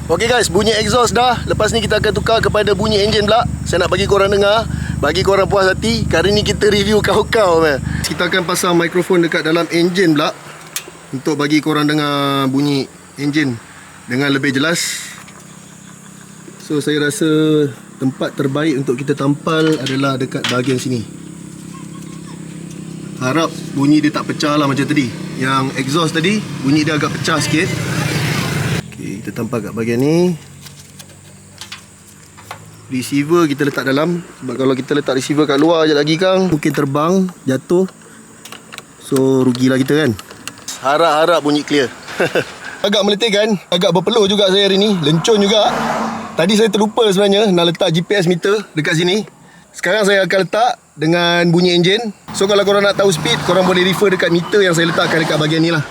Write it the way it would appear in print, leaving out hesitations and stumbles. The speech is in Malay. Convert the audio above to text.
Okay guys, bunyi exhaust dah. Lepas ni kita akan tukar kepada bunyi enjin pula. Saya nak bagi korang dengar, bagi korang puas hati. Kali ni kita review kau-kau man. Kita akan pasang mikrofon dekat dalam enjin pula, untuk bagi korang dengar bunyi enjin dengan lebih jelas. So saya rasa tempat terbaik untuk kita tampal adalah dekat bahagian sini. Harap bunyi dia tak pecah lah macam tadi. Yang exhaust tadi bunyi dia agak pecah sikit. Okay, kita tampal kat bahagian ni. Receiver kita letak dalam. Sebab kalau kita letak receiver kat luar je lagi Kang, mungkin terbang, jatuh. So rugilah kita kan. Harap-harap bunyi clear. Agak meletih kan, agak berpeluh juga saya hari ni. Lencun juga. Tadi saya terlupa sebenarnya nak letak GPS meter dekat sini. Sekarang saya akan letak dengan bunyi enjin. So kalau korang nak tahu speed, korang boleh refer dekat meter yang saya letakkan dekat bahagian ni lah.